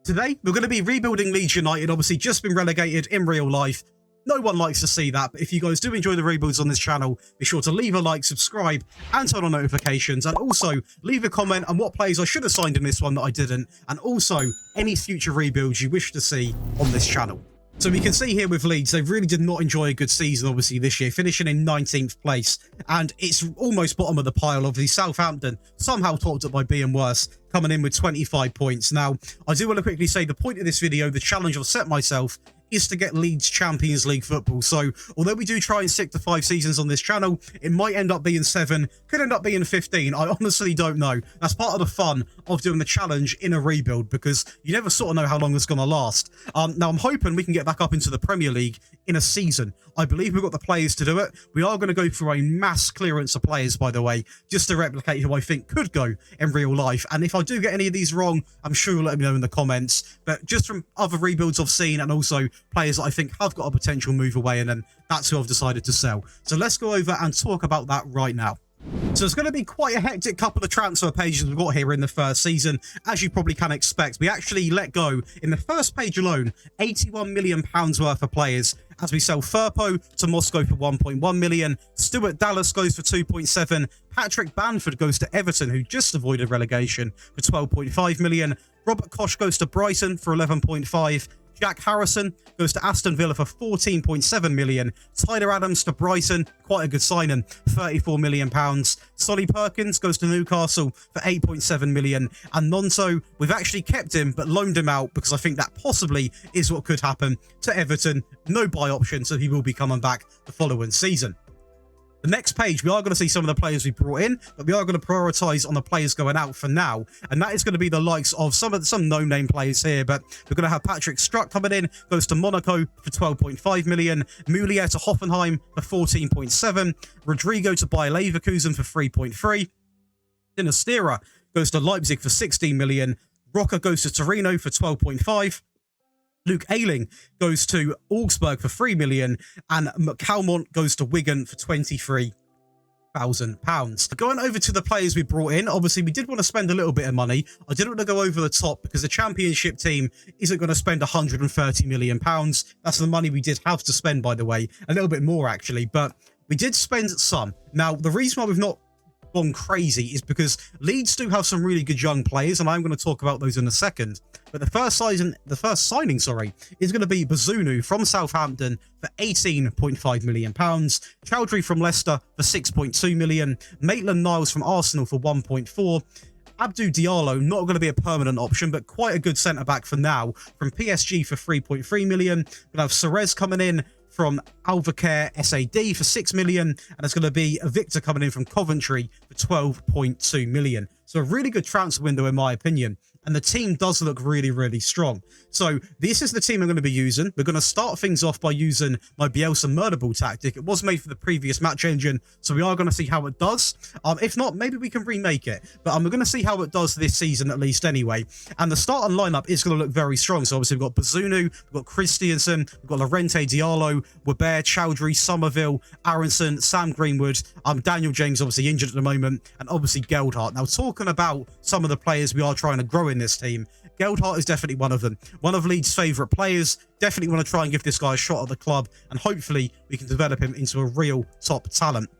Today, we're going to be rebuilding Leeds United, obviously just been relegated in real life. No one likes to see that, but if you guys do enjoy the rebuilds on this channel, be sure to leave a like, subscribe, and turn on notifications, and also leave a comment on what players I should have signed in this one that I didn't, and also any future rebuilds you wish to see on this channel. So we can see here with Leeds, they really did not enjoy a good season, obviously, this year, finishing in 19th place. And it's almost bottom of the pile. Obviously, Southampton, somehow topped up by being worse, coming in with 25 points. Now, I do want to quickly say the point of this video, the challenge I've set myself, is to get Leeds Champions League football. So, although we do try and stick to 5 seasons on this channel, it might end up being 7, could end up being 15. I honestly don't know. That's part of the fun of doing the challenge in a rebuild, because you never sort of know how long it's going to last. Now, I'm hoping we can get back up into the Premier League in a season. I believe we've got the players to do it. We are going to go through a mass clearance of players, by the way, just to replicate who I think could go in real life. And if I do get any of these wrong, I'm sure you'll let me know in the comments. But just from other rebuilds I've seen, and also players that I think have got a potential move away, and then that's who I've decided to sell. So let's go over and talk about that right now. So it's going to be quite a hectic couple of transfer pages we've got here in the first season, as you probably can expect. We actually let go, in the first page alone, £81 million worth of players, as we sell Firpo to Moscow for 1.1 million, Stuart Dallas goes for 2.7, Patrick Bamford goes to Everton, who just avoided relegation, for 12.5 million, Robert Koch goes to Brighton for 11.5, Jack Harrison goes to Aston Villa for 14.7 million. Tyler Adams to Brighton, quite a good signing, £34 million. Solly Perkins goes to Newcastle for 8.7 million. And Nonso, we've actually kept him but loaned him out because I think that possibly is what could happen to Everton. No buy option, so he will be coming back the following season. The next page, we are going to see some of the players we brought in, but we are going to prioritise on the players going out for now. And that is going to be the likes of some no-name players here, but we're going to have Patrick Struck coming in, goes to Monaco for 12.5 million, Mulier to Hoffenheim for 14.7, Rodrigo to Bayer Leverkusen for 3.3, Dinastera goes to Leipzig for 16 million, Roca goes to Torino for 12.5, Luke Ayling goes to Augsburg for 3 million, and McCalmont goes to Wigan for £23,000. Going over to the players we brought in, obviously we did want to spend a little bit of money. I didn't want to go over the top because the championship team isn't going to spend £130 million. That's the money we did have to spend, by the way. A little bit more, actually, but we did spend some. Now, the reason why we've not gone crazy is because Leeds do have some really good young players, and I'm going to talk about those in a second. But the first signing, is going to be Bazunu from Southampton for £18.5 million, Chowdhury from Leicester for 6.2 million, Maitland-Niles from Arsenal for 1.4. Abdou Diallo, not going to be a permanent option, but quite a good centre-back for now, from PSG for 3.3 million. We'll have Serez coming in from Alvacare SAD for 6 million, and it's going to be a Victor coming in from Coventry for 12.2 million. So a really good transfer window in my opinion, and the team does look really, really strong. So this is the team I'm going to be using. We're going to start things off by using my Bielsa murder ball tactic. It was made for the previous match engine, so we are going to see how it does. If not, maybe we can remake it, but we're going to see how it does this season at least anyway. And the starting lineup is going to look very strong. So obviously we've got Bazunu, we've got Christiansen, we've got Lorente Diallo, Weber, Chowdhury, Somerville, Aronson, Sam Greenwood, Daniel James obviously injured at the moment, and obviously Geldhart. Now, talking about some of the players we are trying to grow in this team, Geldhart is definitely one of them. One of Leeds' favourite players. Definitely want to try and give this guy a shot at the club, and hopefully we can develop him into a real top talent.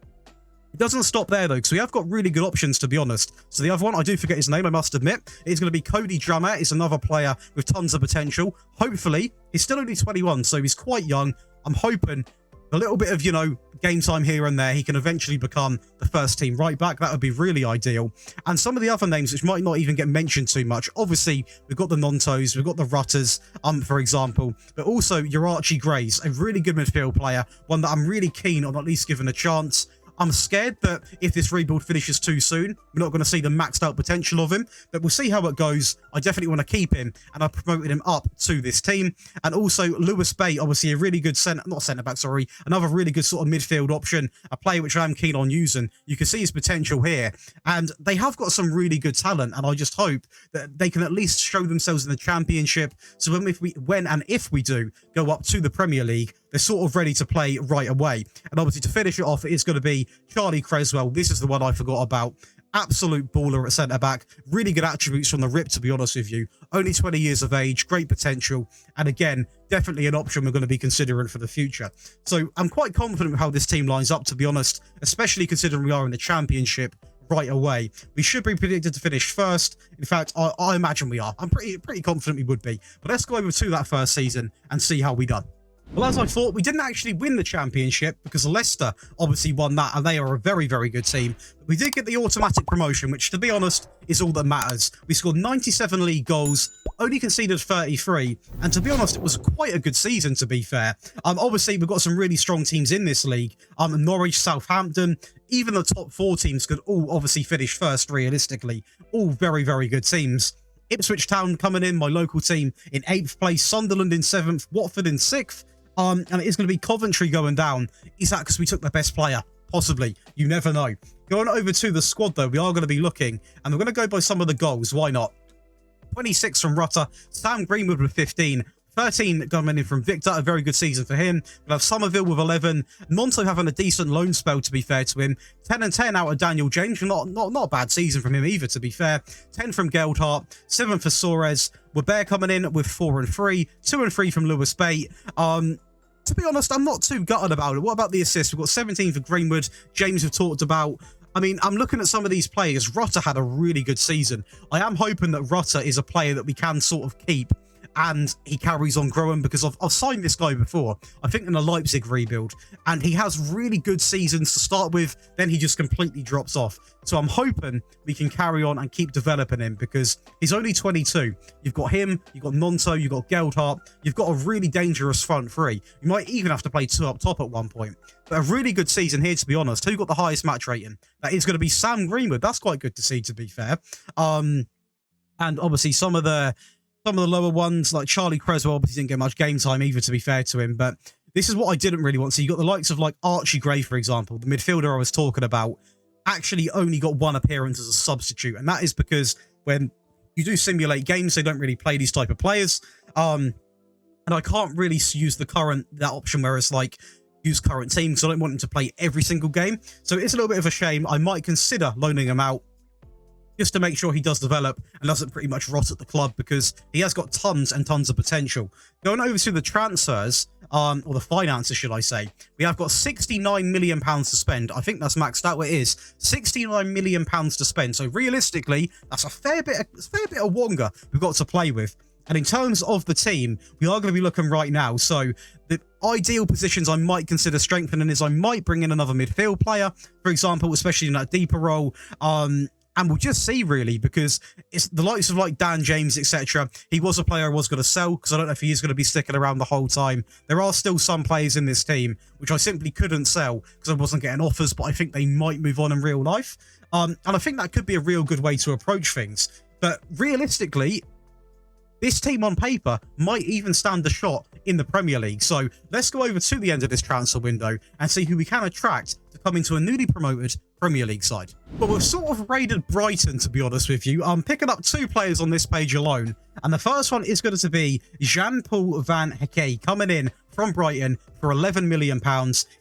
It doesn't stop there, though, because we have got really good options, to be honest. So the other one, I do forget his name, I must admit. It's going to be Cody Drummett. It's another player with tons of potential. Hopefully, he's still only 21, so he's quite young. I'm hoping a little bit of, game time here and there, he can eventually become the first team right back. That would be really ideal. And some of the other names, which might not even get mentioned too much. Obviously, we've got the Nontos, we've got the Rutters, for example, but also your Archie Grays, a really good midfield player, one that I'm really keen on at least giving a chance. I'm scared that if this rebuild finishes too soon, we're not going to see the maxed out potential of him, but we'll see how it goes. I definitely want to keep him, and I've promoted him up to this team. And also Lewis Bay, obviously a really good another really good sort of midfield option, a player which I am keen on using. You can see his potential here, and they have got some really good talent, and I just hope that they can at least show themselves in the championship. So when and if we do go up to the Premier League, they're sort of ready to play right away. And obviously to finish it off, it's going to be Charlie Creswell. This is the one I forgot about. absolute baller at centre-back. Really good attributes from the rip, to be honest with you. Only 20 years of age, great potential. And again, definitely an option we're going to be considering for the future. So I'm quite confident with how this team lines up, to be honest, especially considering we are in the Championship right away. We should be predicted to finish first. In fact, I imagine we are. I'm pretty confident we would be. But let's go over to that first season and see how we done. Well, as I thought, we didn't actually win the Championship because Leicester obviously won that, and they are a very, very good team. But we did get the automatic promotion, which, to be honest, is all that matters. We scored 97 league goals, only conceded 33, and to be honest, it was quite a good season, to be fair. Obviously, we've got some really strong teams in this league. Norwich, Southampton, even the top 4 teams could all obviously finish first, realistically. All very, very good teams. Ipswich Town coming in, my local team, in 8th place. Sunderland in 7th. Watford in 6th. And it is going to be Coventry going down. Is that because we took the best player? Possibly. You never know. Going over to the squad, though, we are going to be looking, and we're going to go by some of the goals. Why not? 26 from Rutter. Sam Greenwood with 15. 13 coming in from Victor, a very good season for him. We'll have Somerville with 11. Monto having a decent loan spell, to be fair to him. 10 and 10 out of Daniel James. Not a bad season from him either, to be fair. 10 from Geldhart. 7 for Suarez. Webber coming in with 4 and 3. 2 and 3 from Lewis Bate. To be honest, I'm not too gutted about it. What about the assists? We've got 17 for Greenwood. James have talked about. I mean, I'm looking at some of these players. Rutter had a really good season. I am hoping that Rutter is a player that we can sort of keep and he carries on growing, because I've signed this guy before, I think in the Leipzig rebuild, and he has really good seasons to start with, then he just completely drops off. So I'm hoping we can carry on and keep developing him, because he's only 22. You've got him, you've got Monto, you've got Geldhart, you've got a really dangerous front three. You might even have to play 2 up top at one point. But a really good season here, to be honest. Who got the highest match rating? That is going to be Sam Greenwood. That's quite good to see, to be fair. And obviously some of the lower ones, like Charlie Creswell, obviously didn't get much game time either, to be fair to him. But this is what I didn't really want. So you got the likes of like Archie Gray, for example, the midfielder I was talking about, actually only got 1 appearance as a substitute. And that is because when you do simulate games, they don't really play these type of players. And I can't really use that option where it's like, use current team, because I don't want him to play every single game. So it's a little bit of a shame. I might consider loaning him out just to make sure he does develop and doesn't pretty much rot at the club, because he has got tons and tons of potential. Going over to the transfers, or the finances, should I say, we have got £69 million to spend. I think that's maxed out what it is. £69 million to spend. So realistically, that's a fair bit of Wonga we've got to play with. And in terms of the team, we are going to be looking right now. So the ideal positions I might consider strengthening is I might bring in another midfield player, for example, especially in that deeper role. And we'll just see, really, because it's the likes of like Dan James, etc. He was a player I was going to sell, because I don't know if he is going to be sticking around the whole time. There are still some players in this team which I simply couldn't sell because I wasn't getting offers, but I think they might move on in real life. And I think that could be a real good way to approach things. But realistically, this team on paper might even stand a shot in the Premier League. So let's go over to the end of this transfer window and see who we can attract to come into a newly promoted Premier League side. But we've sort of raided Brighton, to be honest with you. I'm picking up 2 players on this page alone. And the first one is going to be Jean-Paul Van Hecke, coming in from Brighton for £11 million.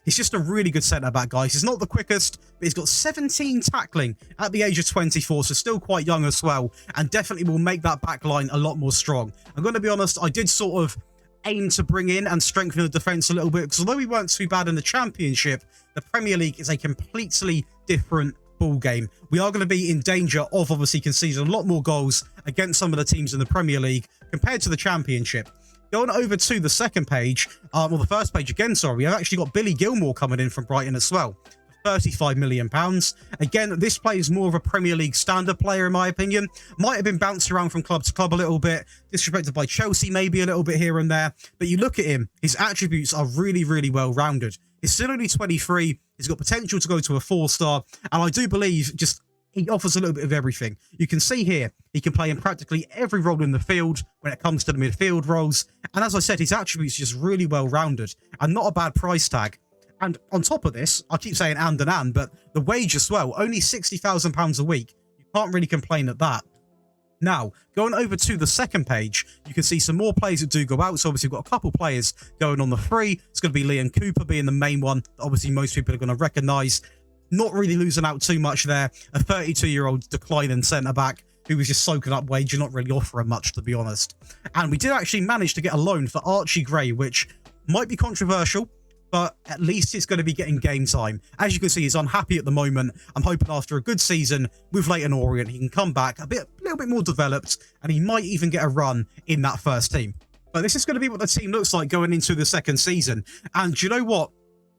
He's just a really good centre-back, guys. He's not the quickest, but he's got 17 tackling at the age of 24, so still quite young as well, and definitely will make that back line a lot more strong. I'm going to be honest, I did sort of aim to bring in and strengthen the defence a little bit, because although we weren't too bad in the Championship, the Premier League is a completely different ball game. We are going to be in danger of obviously conceding a lot more goals against some of the teams in the Premier League compared to the Championship. Going over to the second page, or the first page again, sorry, we have actually got Billy Gilmore coming in from Brighton as well. £35 million. Again, this player is more of a Premier League standard player, in my opinion. Might have been bounced around from club to club a little bit, disrespected by Chelsea maybe a little bit here and there. But you look at him, his attributes are really, really well rounded. He's still only 23. He's got potential to go to a 4-star. And I do believe he offers a little bit of everything. You can see here, he can play in practically every role in the field when it comes to the midfield roles. And as I said, his attributes are just really well rounded and not a bad price tag. And on top of this, I keep saying and, but the wage as well, only £60,000 a week. You can't really complain at that. Now, going over to the second page, you can see some more players that do go out. So obviously we've got a couple players going on the free. It's going to be Liam Cooper being the main one that obviously most people are going to recognise. not really losing out too much there. A 32-year-old declining centre-back who was just soaking up wage and not really offering much, to be honest. And we did actually manage to get a loan for Archie Gray, which might be controversial, but at least he's going to be getting game time. As you can see, he's unhappy at the moment. I'm hoping after a good season with Leyton Orient, he can come back a little bit more developed, and he might even get a run in that first team. But this is going to be what the team looks like going into the second season. And do you know what?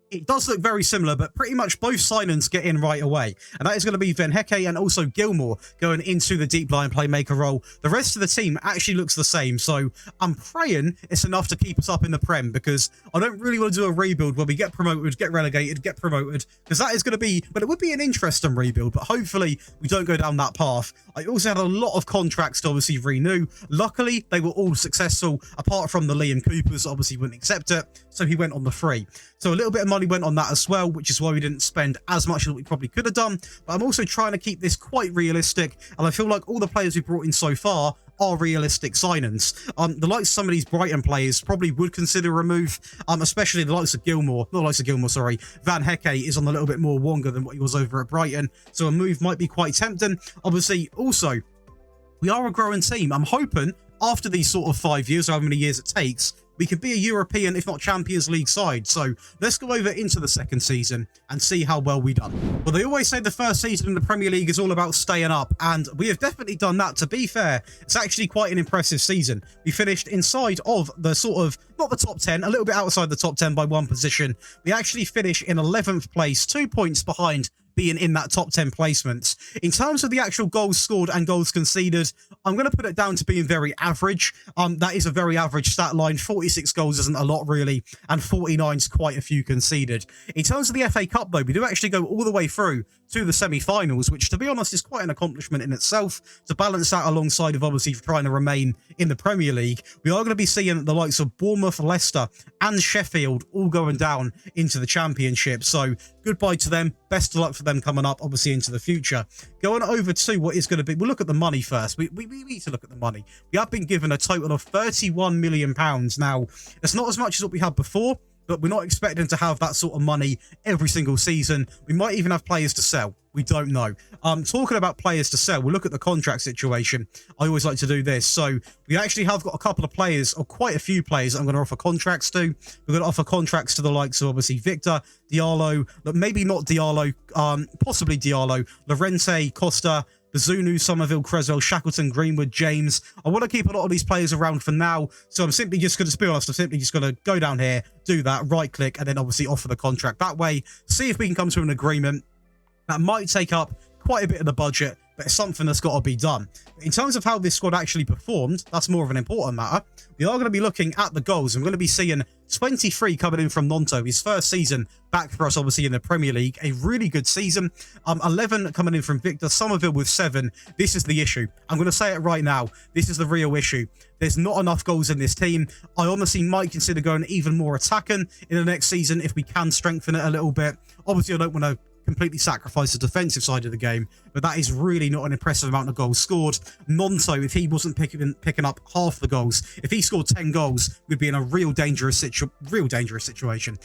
It does look very similar, but pretty much both signings get in right away. And that is going to be Van Hecke and also Gilmore going into the deep line playmaker role. The rest of the team actually looks the same. So I'm praying it's enough to keep us up in the Prem, because I don't really want to do a rebuild where we get promoted, get relegated, get promoted, because that is going to be, but it would be an interesting rebuild, but hopefully we don't go down that path. I also had a lot of contracts to obviously renew. Luckily, they were all successful, apart from the Liam Coopers, obviously wouldn't accept it, so he went on the free. So a little bit of money went on that as well, which is why we didn't spend as much as we probably could have done. But I'm also trying to keep this quite realistic, and I feel like all the players we brought in so far are realistic signings. The likes of some of these Brighton players probably would consider a move, especially the likes of Gilmore, not the likes of Gilmore, sorry. Van Hecke is on a little bit more Wonga than what he was over at Brighton, so a move might be quite tempting. Obviously, also, we are a growing team. I'm hoping after these sort of 5 years, or however many years it takes, we could be a European, if not Champions League side. So let's go over into the second season and see how well we done. Well, they always say the first season in the Premier League is all about staying up, and we have definitely done that. To be fair, it's actually quite an impressive season. We finished inside of the sort of, not the top 10, a little bit outside the top 10 by one position. We actually finish in 11th place, 2 points behind being in that top 10 placements. In terms of the actual goals scored and goals conceded, I'm going to put it down to being very average. That is a very average stat line. 46 goals isn't a lot, really, and 49's quite a few conceded. In terms of the FA Cup, though, we do actually go all the way through to the semi-finals, which, to be honest, is quite an accomplishment in itself, to balance that alongside of obviously trying to remain in the Premier League. We are going to be seeing the likes of Bournemouth, Leicester, and Sheffield all going down into the Championship. So goodbye to them. Best of luck for them coming up, obviously, into the future. Going over to what is going to be, we'll look at the money first. We need to look at the money. We have been given a total of £31 million. Now, it's not as much as what we had before, but we're not expecting to have that sort of money every single season. We might even have players to sell. We don't know. Talking about players to sell, we'll look at the contract situation. I always like to do this. So we actually have got a couple of players, or quite a few players, I'm going to offer contracts to. We're going to offer contracts to the likes of obviously Victor, Diallo, but maybe not Diallo, possibly Diallo, Lorente, Costa, Bazunu, Somerville, Creswell, Shackleton, Greenwood, James. I want to keep a lot of these players around for now, so I'm simply just going to, be honest, I'm simply just going to go down here, do that, right click, and then obviously offer the contract that way. See if we can come to an agreement. That might take up quite a bit of the budget, but it's something that's got to be done. In terms of how this squad actually performed, that's more of an important matter. We are going to be looking at the goals. I'm going to be seeing 23 coming in from Nonto, his first season back for us, obviously, in the Premier League. A really good season. 11 coming in from Victor, Somerville with 7. This is the issue. I'm going to say it right now. This is the real issue. There's not enough goals in this team. I honestly might consider going even more attacking in the next season if we can strengthen it a little bit. Obviously, I don't want to completely sacrifice the defensive side of the game, but that is really not an impressive amount of goals scored. Nonto, if he wasn't picking up half the goals, if he scored 10 goals, we'd be in a real dangerous situation.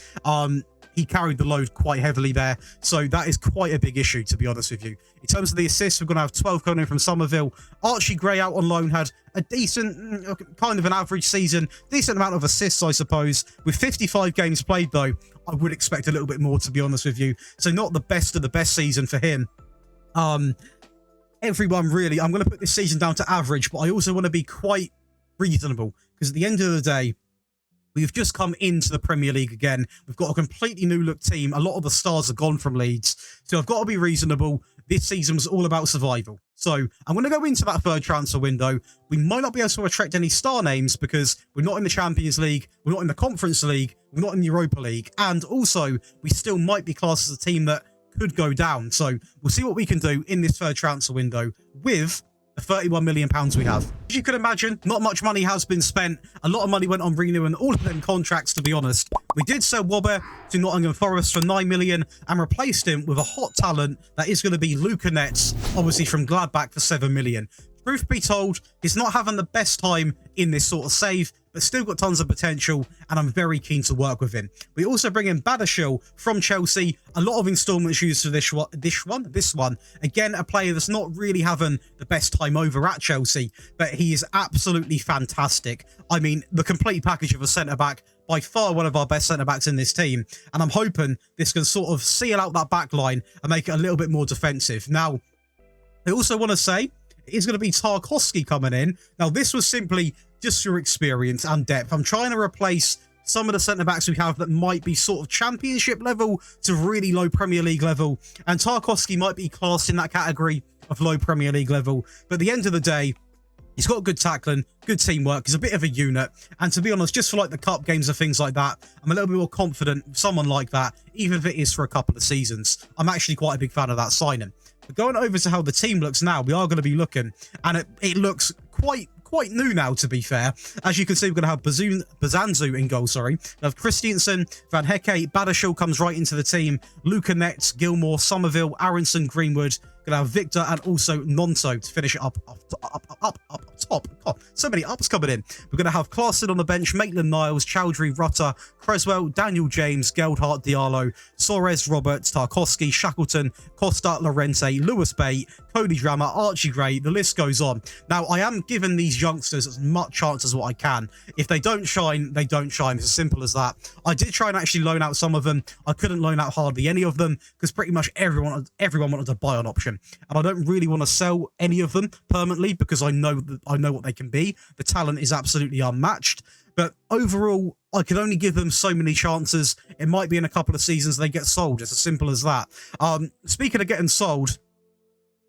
He carried the load quite heavily there, so that is quite a big issue, to be honest with you. In terms of the assists, we're going to have 12 coming in from Somerville. Archie Gray out on loan had a decent, kind of an average season, decent amount of assists, I suppose. With 55 games played, though, I would expect a little bit more, to be honest with you. So not the best of the best season for him. Everyone, really, I'm going to put this season down to average, but I also want to be quite reasonable, because at the end of the day, we've just come into the Premier League again. We've got a completely new look team. A lot of the stars are gone from Leeds. So I've got to be reasonable. This season was all about survival. So I'm going to go into that third transfer window. We might not be able to attract any star names because we're not in the Champions League. We're not in the Conference League. We're not in the Europa League. And also, we still might be classed as a team that could go down. So we'll see what we can do in this third transfer window with the £31 million we have. As you can imagine, not much money has been spent. A lot of money went on renewing all of them contracts, to be honest. We did sell Wobber to Nottingham Forest for £9 million and replaced him with a hot talent that is going to be Luca Netz, obviously from Gladbach, for £7 million. Truth be told, he's not having the best time in this sort of save, but still got tons of potential, and I'm very keen to work with him. We also bring in Badiashile from Chelsea. A lot of installments used for this one. Again, a player that's not really having the best time over at Chelsea, but he is absolutely fantastic. I mean, the complete package of a centre-back, by far one of our best centre-backs in this team, and I'm hoping this can sort of seal out that back line and make it a little bit more defensive. Now, I also want to say, it's going to be Tarkowski coming in. Now, this was simply just your experience and depth. I'm trying to replace some of the centre-backs we have that might be sort of championship level to really low Premier League level. And Tarkowski might be classed in that category of low Premier League level. But at the end of the day, he's got good tackling, good teamwork. He's a bit of a unit. And to be honest, just for like the cup games and things like that, I'm a little bit more confident with someone like that, even if it is for a couple of seasons. I'm actually quite a big fan of that signing. But going over to how the team looks now, we are going to be looking, and it looks quite new now, to be fair. As you can see, we're going to have Bazanzu in goal, sorry. We have Christiansen, Van Hecke, Badiashile comes right into the team, Luca Netz, Gilmore, Somerville, Aronson, Greenwood. Going to have Victor and also Nonto to finish it up top. God, so many ups coming in. We're going to have Klaassen on the bench, Maitland-Niles, Chowdhury, Rutter, Creswell, Daniel James, Geldhart, Diallo, Soares, Roberts, Tarkowski, Shackleton, Costa, Lorente, Lewis Bate, Cody Drammer, Archie Gray. The list goes on. Now, I am giving these youngsters as much chance as what I can. If they don't shine, they don't shine. It's as simple as that. I did try and actually loan out some of them. I couldn't loan out hardly any of them because pretty much everyone wanted to buy an option. And I don't really want to sell any of them permanently because I know what they can be. The talent is absolutely unmatched. But overall, I can only give them so many chances. It might be in a couple of seasons they get sold. It's as simple as that. Speaking of getting sold,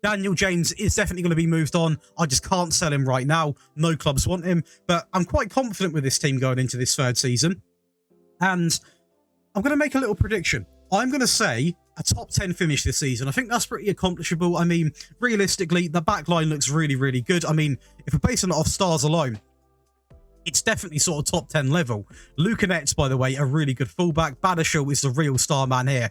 Daniel James is definitely going to be moved on. I just can't sell him right now. No clubs want him. But I'm quite confident with this team going into this third season. And I'm going to make a little prediction. I'm going to say a top 10 finish this season. I think that's pretty accomplishable. I mean, realistically, the back line looks really, really good. I mean, if we're basing it off stars alone, it's definitely sort of top 10 level. Luca Netz, by the way, a really good fullback. Badiashile is the real star man here.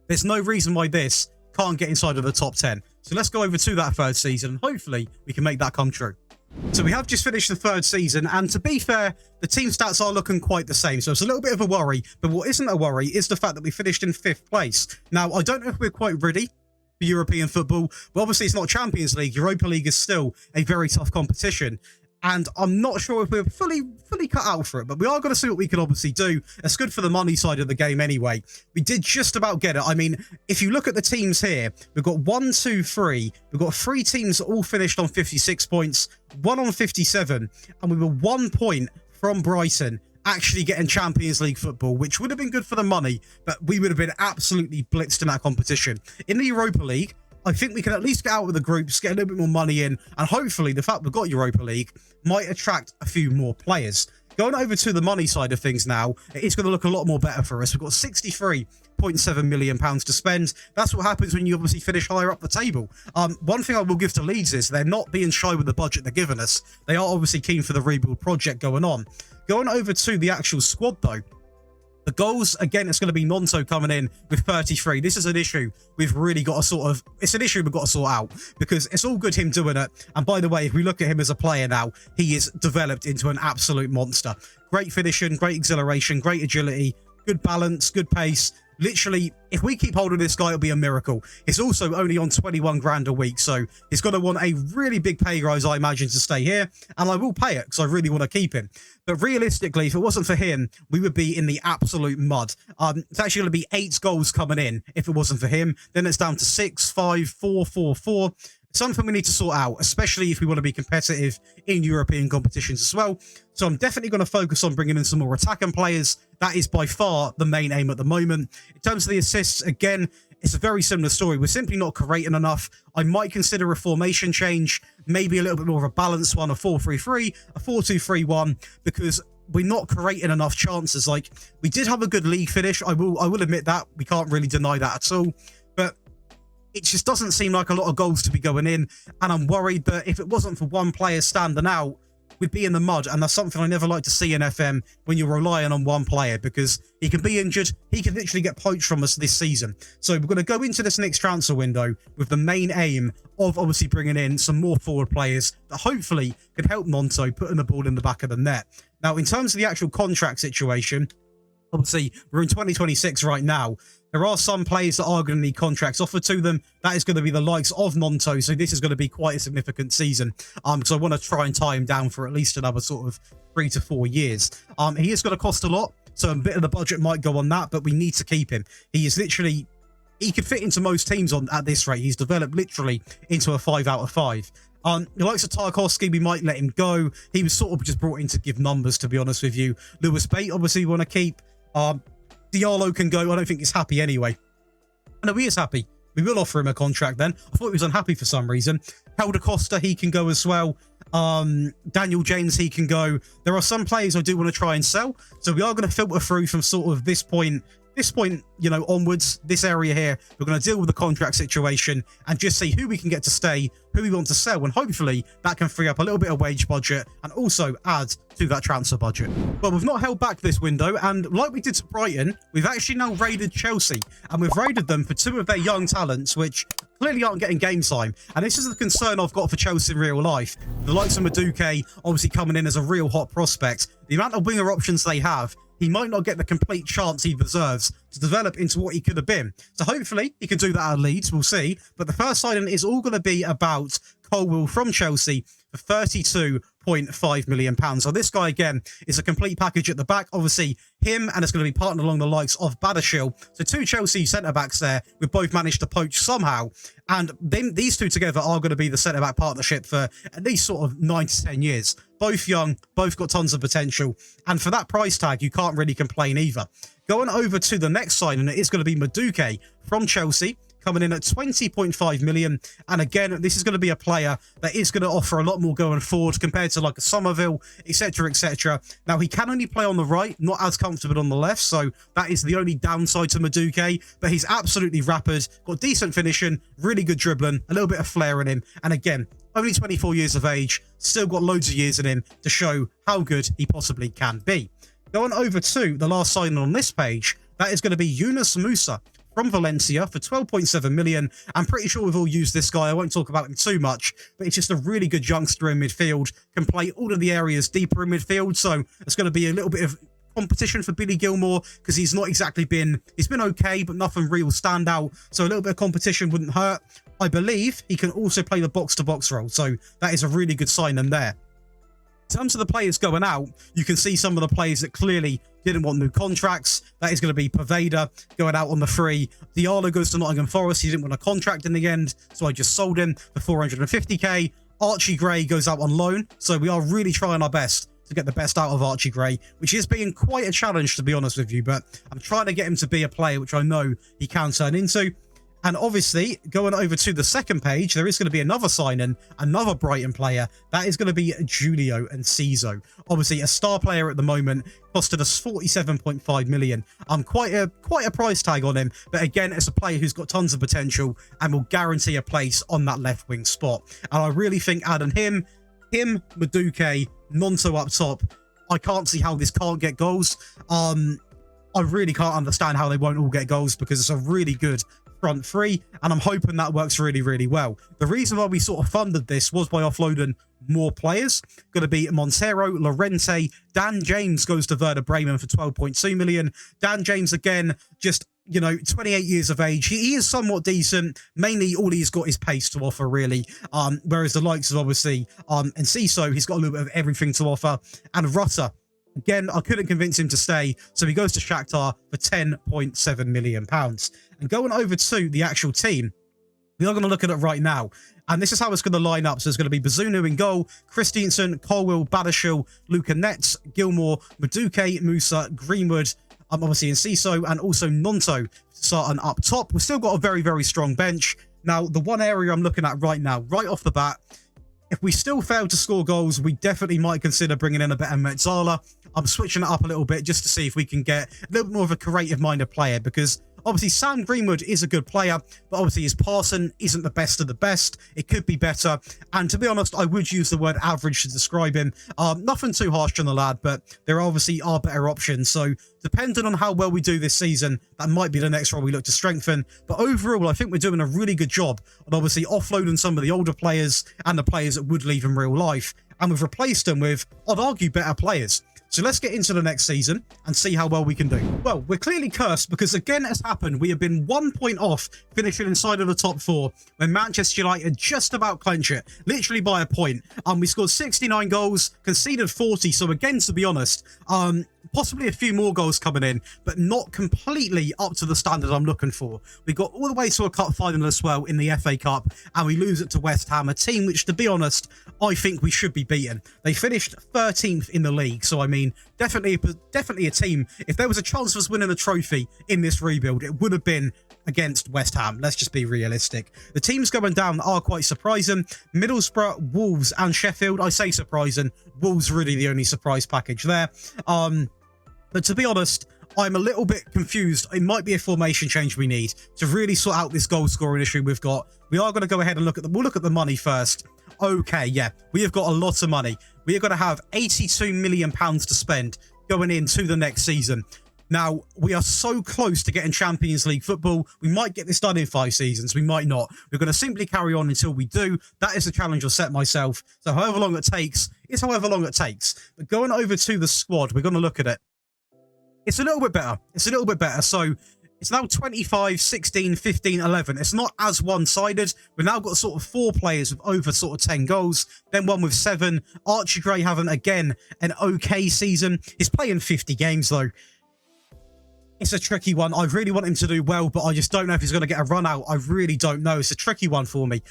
There's no reason why this can't get inside of the top 10. So let's go over to that third season. Hopefully, we can make that come true. So we have just finished the third season, and to be fair, the team stats are looking quite the same, so it's a little bit of a worry, but what isn't a worry is the fact that we finished in 5th place. Now, I don't know if we're quite ready for European football, but obviously it's not Champions League. Europa League is still a very tough competition, and I'm not sure if we're fully cut out for it, but we are going to see what we can obviously do. It's good for the money side of the game anyway. We did just about get it. I mean, if you look at the teams here, we've got 1, 2, 3. We've got 3 teams all finished on 56 points, 1 on 57, and we were 1 point from Brighton actually getting Champions League football, which would have been good for the money, but we would have been absolutely blitzed in that competition. In the Europa League, I think we can at least get out of the groups, get a little bit more money in, and hopefully the fact we've got Europa League might attract a few more players. Going over to the money side of things now, it's going to look a lot more better for us. We've got £63.7 million to spend. That's what happens when you obviously finish higher up the table. One thing I will give to Leeds is they're not being shy with the budget they're giving us. They are obviously keen for the rebuild project going on. Going over to the actual squad though, the goals, again, it's going to be Nonto coming in with 33. This is an issue we've really got to it's an issue we've got to sort out because it's all good him doing it. And by the way, if we look at him as a player now, he is developed into an absolute monster. Great finishing, great exhilaration, great agility, good balance, good pace. Literally, if we keep hold of this guy, it'll be a miracle. He's also only on 21 grand a week, so he's going to want a really big pay rise, I imagine, to stay here, and I will pay it because I really want to keep him. But realistically, if it wasn't for him, we would be in the absolute mud. It's actually going to be 8 goals coming in if it wasn't for him. Then it's down to 6, 5, 4, 4, 4. Something we need to sort out, especially if we want to be competitive in European competitions as well. So I'm definitely going to focus on bringing in some more attacking players. That is by far the main aim at the moment. In terms of the assists, again, it's a very similar story. We're simply not creating enough. I might consider a formation change, maybe a little bit more of a balanced one, a 4-3-3, a 4-2-3-1, because we're not creating enough chances. Like, we did have a good league finish. I will admit that. We can't really deny that at all. But it just doesn't seem like a lot of goals to be going in, and I'm worried that if it wasn't for one player standing out, we'd be in the mud, and that's something I never like to see in FM when you're relying on one player, because he can be injured, he can literally get poached from us this season. So we're going to go into this next transfer window with the main aim of obviously bringing in some more forward players that hopefully can help Nonto putting the ball in the back of the net. Now, in terms of the actual contract situation, obviously, we're in 2026 right now. There are some players that are going to need contracts offered to them. That is going to be the likes of Nonto, so this is going to be quite a significant season, because I want to try and tie him down for at least another sort of 3 to 4 years. He is going to cost a lot, so a bit of the budget might go on that, but we need to keep him. He is literally... He could fit into most teams at this rate. He's developed literally into a 5 out of 5. The likes of Tarkovsky, we might let him go. He was sort of just brought in to give numbers, to be honest with you. Lewis Bate, obviously, we want to keep. Diallo can go. I don't think he's happy anyway. No, he is happy. We will offer him a contract then. I thought he was unhappy for some reason. Helder Costa, he can go as well. Daniel James, he can go. There are some players I do want to try and sell. So we are going to filter through from sort of this point, you know, onwards, this area here. We're going to deal with the contract situation and just see who we can get to stay, who we want to sell, and hopefully that can free up a little bit of wage budget and also add to that transfer budget. But we've not held back this window, and like we did to Brighton, we've actually now raided Chelsea, and we've raided them for 2 of their young talents, which clearly aren't getting game time. And this is the concern I've got for Chelsea in real life. The likes of Madueke obviously coming in as a real hot prospect. The amount of winger options they have, he might not get the complete chance he deserves to develop into what he could have been. So hopefully he can do that at Leeds, we'll see. But the first signing is all going to be about Colwill from Chelsea for £32.5 million. So this guy, again, is a complete package at the back. Obviously, him, and it's going to be partnered along the likes of Badashil. So 2 Chelsea centre-backs there. We've both managed to poach somehow. And then these 2 together are going to be the centre-back partnership for at least sort of 9 to 10 years. Both young, both got tons of potential. And for that price tag, you can't really complain either. Going over to the next signing, it is going to be Madueke from Chelsea, coming in at 20.5 million. And again, this is going to be a player that is going to offer a lot more going forward compared to like a Somerville, etc, etc. Now, he can only play on the right, not as comfortable on the left, so that is the only downside to Madueke, but he's absolutely rapid, got decent finishing, really good dribbling, a little bit of flair in him, and again, only 24 years of age, still got loads of years in him to show how good he possibly can be. Going over to the last signing on this page, that is going to be Yunus Musa from Valencia for 12.7 million. I'm pretty sure we've all used this guy. I won't talk about him too much, but it's just a really good youngster in midfield, can play all of the areas deeper in midfield, so it's going to be a little bit of competition for Billy Gilmore, because he's not exactly been, he's been okay, but nothing real standout, so a little bit of competition wouldn't hurt. I believe he can also play the box-to-box role, so that is a really good signing there. In terms of the players going out, you can see some of the players that clearly didn't want new contracts. That is going to be Poveda going out on the free. Diallo goes to Nottingham Forest. He didn't want a contract in the end, so I just sold him for 450k. Archie Gray goes out on loan, so we are really trying our best to get the best out of Archie Gray, which is being quite a challenge, to be honest with you, but I'm trying to get him to be a player which I know he can turn into. And obviously, going over to the second page, there is going to be another signing, another Brighton player. That is going to be Julio Enciso. Obviously, a star player at the moment, costed us 47.5 million. Quite a price tag on him, but again, it's a player who's got tons of potential and will guarantee a place on that left wing spot. And I really think adding him, Madueke, Nonto up top, I can't see how this can't get goals. I really can't understand how they won't all get goals, because it's a really good front three, and I'm hoping that works really, really well. The reason why we sort of funded this was by offloading more players. Going to be Montero, Lorente, Dan James goes to Werder Bremen for 12.2 million. Dan James, again, just, you know, 28 years of age. He is somewhat decent. Mainly all he's got is pace to offer, really. Whereas the likes of, obviously, Enciso, he's got a little bit of everything to offer. And Rutter, again, I couldn't convince him to stay, so he goes to Shakhtar for £10.7 million. And going over to the actual team, we are going to look at it right now. And this is how it's going to line up. So it's going to be Bazunu in goal, Christiansen, Colwill, Badashil, Luca Netz, Gilmore, Madueke, Musa, Greenwood, obviously Enciso, and also Nonto starting up top. We've still got a very, very strong bench. Now, the one area I'm looking at right now, right off the bat, if we still fail to score goals, we definitely might consider bringing in a better Metzala. I'm switching it up a little bit just to see if we can get a little bit more of a creative-minded player, because Obviously, Sam Greenwood is a good player, but obviously his passing isn't the best of the best. It could be better. And to be honest, I would use the word average to describe him. Nothing too harsh on the lad, but there obviously are better options. So depending on how well we do this season, that might be the next role we look to strengthen. But overall, I think we're doing a really good job on obviously offloading some of the older players and the players that would leave in real life. And we've replaced them with, I'd argue, better players. So let's get into the next season and see how well we can do. Well, we're clearly cursed because again has happened. We have been 1 point off finishing inside of the top 4 when Manchester United just about clench it, literally by a point. We scored 69 goals, conceded 40. So again, to be honest, possibly a few more goals coming in, but not completely up to the standard I'm looking for. We got all the way to a cup final as well in the FA Cup, and we lose it to West Ham, a team which, to be honest, I think we should be beaten. They finished 13th in the league, so I mean, definitely a team. If there was a chance of us winning a trophy in this rebuild, it would have been against West Ham. Let's just be realistic. The teams going down are quite surprising. Middlesbrough, Wolves, and Sheffield. I say surprising. Wolves really the only surprise package there. But to be honest, I'm a little bit confused. It might be a formation change we need to really sort out this goal scoring issue we've got. We are going to go ahead and we'll look at the money first. Okay, yeah, we have got a lot of money. We are going to have £82 million to spend going into the next season. Now, we are so close to getting Champions League football. We might get this done in 5 seasons. We might not. We're going to simply carry on until we do. That is the challenge I've set myself. So however long it takes, it's however long it takes. But going over to the squad, we're going to look at it. It's a little bit better. It's a little bit better. So it's now 25, 16, 15, 11. It's not as one-sided. We've now got sort of 4 players with over sort of 10 goals. Then one with 7. Archie Gray having, again, an okay season. He's playing 50 games, though. It's a tricky one. I really want him to do well, but I just don't know if he's going to get a run out. I really don't know. It's a tricky one for me.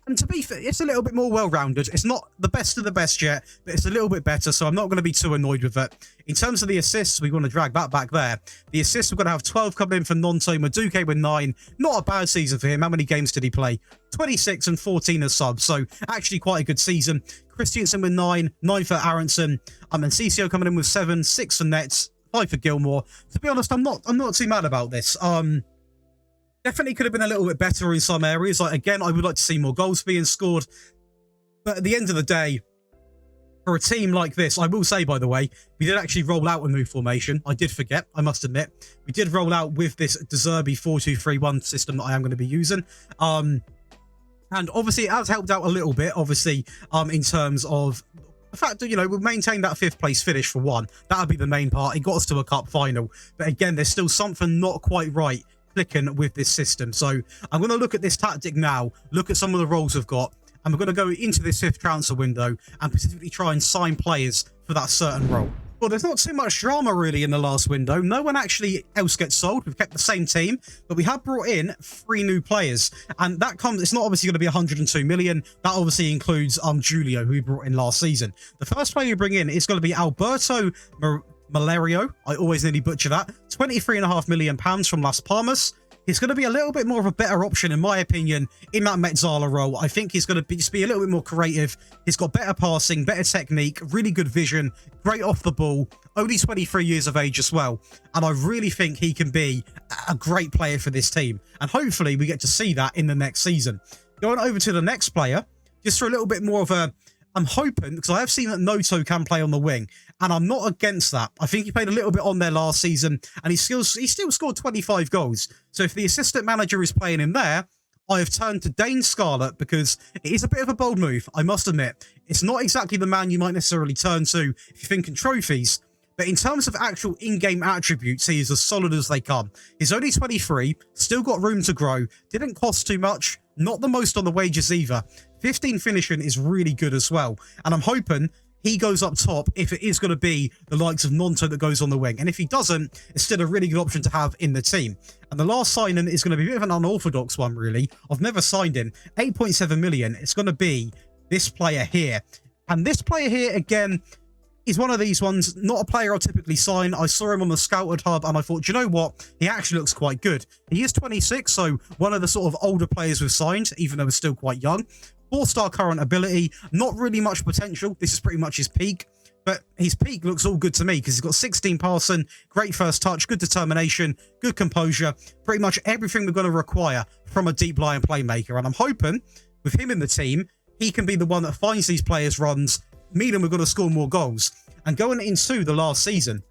And to be fair, it's a little bit more well-rounded. It's not the best of the best yet, but it's a little bit better, so I'm not going to be too annoyed with it. In terms of the assists, we want to drag that back there. The assists, we're going to have 12 coming in for Nonto. Madueke with 9. Not a bad season for him. How many games did he play? 26 and 14 as subs, so actually quite a good season. Christiansen with 9. 9 for Aronson. And Cicio coming in with 7. 6 for Nets. 5 for Gilmore. To be honest, I'm not too mad about this. Definitely could have been a little bit better in some areas. Like, again, I would like to see more goals being scored. But at the end of the day, for a team like this, I will say, by the way, we did actually roll out a new formation. I did forget, I must admit. We did roll out with this De Zerbi 4-2-3-1 system that I am going to be using. And obviously, it has helped out a little bit, obviously, in terms of the fact that, you know, we've maintained that 5th place finish for one. That would be the main part. It got us to a cup final. But again, there's still something not quite right clicking with this system. So I'm going to look at this tactic now, look at some of the roles we've got, and we're going to go into this 5th transfer window and specifically try and sign players for that certain role. Well, there's not too much drama really in the last window. No one actually else gets sold. We've kept the same team, but we have brought in 3 new players, and that comes, it's not obviously going to be 102 million. That obviously includes Julio, who we brought in last season. The first player we bring in is going to be Alberto Malario. I always nearly butcher that. £23.5 million from Las Palmas. He's going to be a little bit more of a better option, in my opinion, in that Metzala role. I think he's going to just be a little bit more creative. He's got better passing, better technique, really good vision, great off the ball, only 23 years of age as well. And I really think he can be a great player for this team. And hopefully we get to see that in the next season. Going over to the next player, just for a little bit more of a... I'm hoping, because I have seen that Noto can play on the wing, and I'm not against that. I think he played a little bit on there last season, and he still scored 25 goals. So if the assistant manager is playing him there, I have turned to Dane Scarlett, because it is a bit of a bold move, I must admit. It's not exactly the man you might necessarily turn to if you're thinking trophies, but in terms of actual in-game attributes, he is as solid as they come. He's only 23, still got room to grow, didn't cost too much, not the most on the wages either. 15 finishing is really good as well. And I'm hoping he goes up top if it is going to be the likes of Nonto that goes on the wing. And if he doesn't, it's still a really good option to have in the team. And the last signing is going to be a bit of an unorthodox one, really. I've never signed him. 8.7 million. It's going to be this player here. And this player here, again, is one of these ones, not a player I'll typically sign. I saw him on the Scouted Hub and I thought, do you know what? He actually looks quite good. He is 26, so one of the sort of older players we've signed, even though he's still quite young. 4-star current ability, not really much potential. This is pretty much his peak. But his peak looks all good to me because he's got 16 passing, great first touch, good determination, good composure, pretty much everything we're going to require from a deep lying playmaker. And I'm hoping with him in the team, he can be the one that finds these players runs, meaning we're going to score more goals. And going into the last season,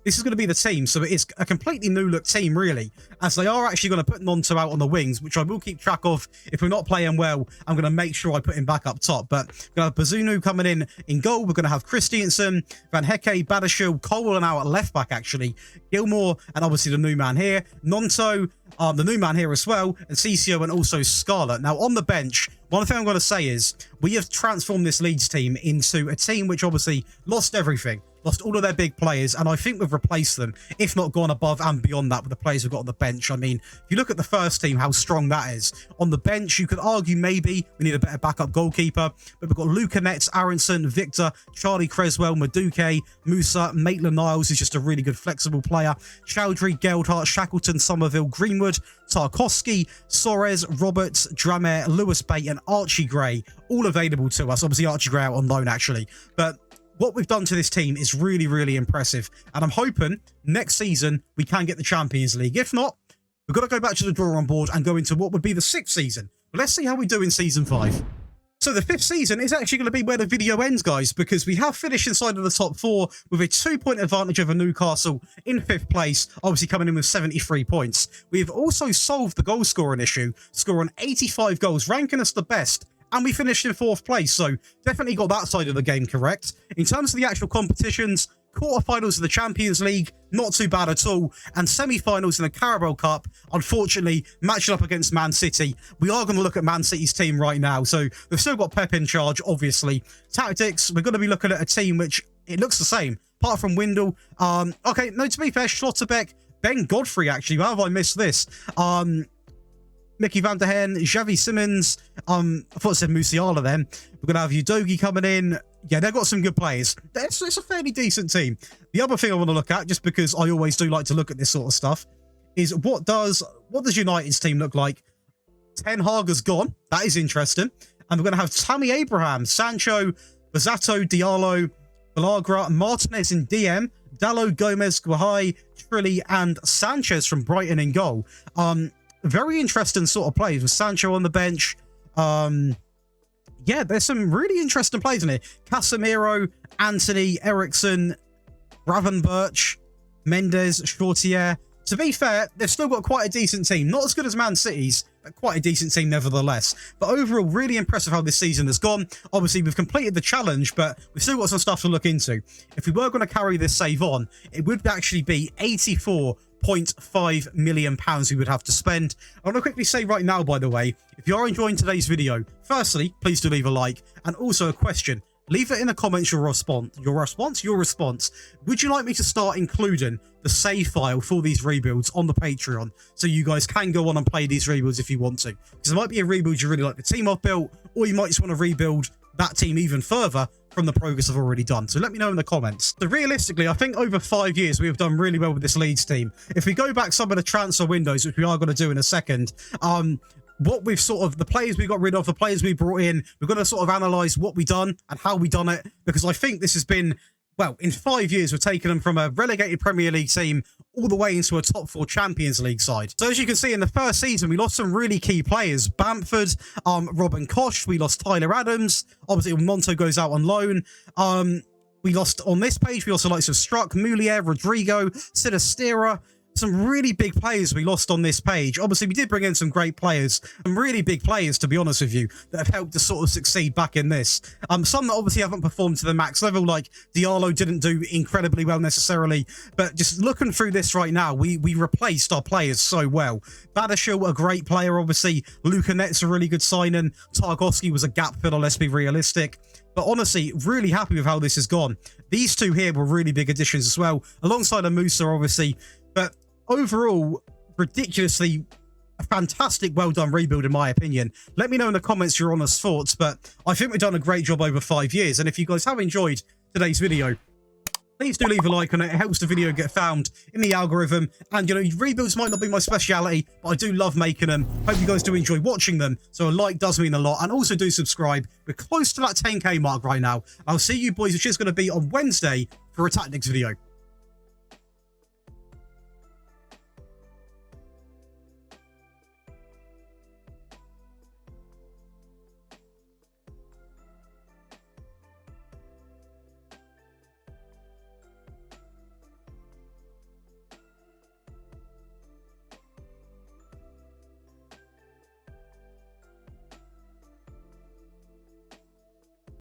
this is going to be the team, so it's a completely new look team, really, as they are actually going to put Nonto out on the wings, which I will keep track of. If we're not playing well, I'm going to make sure I put him back up top. But we're going to have Bazunu coming in goal. We're going to have Christiansen, Van Hecke, Badashil, Cole now at left back, actually, Gilmore, and obviously the new man here, Nonto, the new man here as well, and CCO, and also Scarlett. Now, on the bench, one thing I'm going to say is we have transformed this Leeds team into a team which obviously lost everything. Lost all of their big players, and I think we've replaced them, if not gone above and beyond that, with the players we've got on the bench. I mean, if you look at the first team, how strong that is. On the bench, you could argue maybe we need a better backup goalkeeper, but we've got Luca Netz, Aronson, Victor, Charlie Creswell, Maduke, Musa, Maitland-Niles, who's just a really good flexible player, Chowdhury, Geldhart, Shackleton, Somerville, Greenwood, Tarkowski, Soares, Roberts, Dramer, Lewis Bate, and Archie Gray, all available to us. Obviously, Archie Gray out on loan, actually, but what we've done to this team is really, really impressive. And I'm hoping next season we can get the Champions League. If not, we've got to go back to the drawing board and go into what would be the 6th season. But let's see how we do in Season 5. So the 5th season is actually going to be where the video ends, guys, because we have finished inside of the top 4 with a 2-point advantage over Newcastle in 5th place, obviously coming in with 73 points. We've also solved the goal scoring issue, scoring 85 goals, ranking us the best. And we finished in 4th place, so definitely got that side of the game correct. In terms of the actual competitions, quarterfinals of the Champions League, not too bad at all. And semi-finals in the Carabao Cup, unfortunately, matching up against Man City. We are going to look at Man City's team right now. So we've still got Pep in charge, obviously. Tactics, we're going to be looking at a team which, it looks the same, apart from Windle. Okay, no, to be fair, Schlotterbeck, Ben Godfrey, actually. How have I missed this? Mickey van der Hen, Xavi Simmons, I thought it said Musiala then. We're going to have Udogi coming in. Yeah, they've got some good players. It's a fairly decent team. The other thing I want to look at, just because I always do like to look at this sort of stuff, is what does United's team look like? Ten Hag has gone. That is interesting. And we're going to have Tammy Abraham, Sancho, Bazzato, Diallo, Balagra, Martinez in DM, Dallo, Gomez, Guahai, Trilly, and Sanchez from Brighton in goal. Very interesting sort of plays with Sancho on the bench. Yeah, there's some really interesting plays in here. Casemiro, Anthony, Ericsson, Gravenberch, Mendes, Shortier. To be fair, they've still got quite a decent team. Not as good as Man City's, but quite a decent team nevertheless. But overall, really impressive how this season has gone. Obviously, we've completed the challenge, but we've still got some stuff to look into. If we were going to carry this save on, it would actually be 84.5 million pounds we would have to spend. I want to quickly say right now, by the way, if you are enjoying today's video, firstly, please do leave a like, and also a question. Leave it in the comments your response. Would you like me to start including the save file for these rebuilds on the Patreon so you guys can go on and play these rebuilds if you want to? Because it might be a rebuild you really like the team I've built, or you might just want to rebuild that team even further from the progress I've already done. So let me know in the comments. So realistically, I think over 5 years, we have done really well with this Leeds team. If we go back some of the transfer windows, which we are going to do in a second, what we've sort of, the players we got rid of, the players we brought in, we're going to sort of analyse what we done and how we done it, because I think this has been, well, in 5 years, we've taken them from a relegated Premier League team all the way into a top 4 Champions League side. So as you can see, in the first season, we lost some really key players. Bamford, Robin Koch, we lost Tyler Adams, obviously Monto goes out on loan. We lost, on this page, we also lost of Struck, Moulier, Rodrigo, Sinistera. Some really big players we lost on this page. Obviously, we did bring in some great players, some really big players, to be honest with you, that have helped us sort of succeed back in this. Some that obviously haven't performed to the max level, like Diallo didn't do incredibly well necessarily, but just looking through this right now, we replaced our players so well. Badashil, a great player, obviously. Luca Netz, a really good signing. Tarkowski was a gap filler, let's be realistic. But honestly, really happy with how this has gone. These two here were really big additions as well, alongside a Musa, obviously. But overall, ridiculously a fantastic, well done rebuild, in my opinion. Let me know in the comments your honest thoughts, but I think we've done a great job over 5 years. And if you guys have enjoyed today's video, please do leave a like on it. It helps the video get found in the algorithm. And, you know, rebuilds might not be my speciality, but I do love making them. Hope you guys do enjoy watching them. So a like does mean a lot. And also do subscribe. We're close to that 10K mark right now. I'll see you boys, which is going to be on Wednesday, for a Tactics video.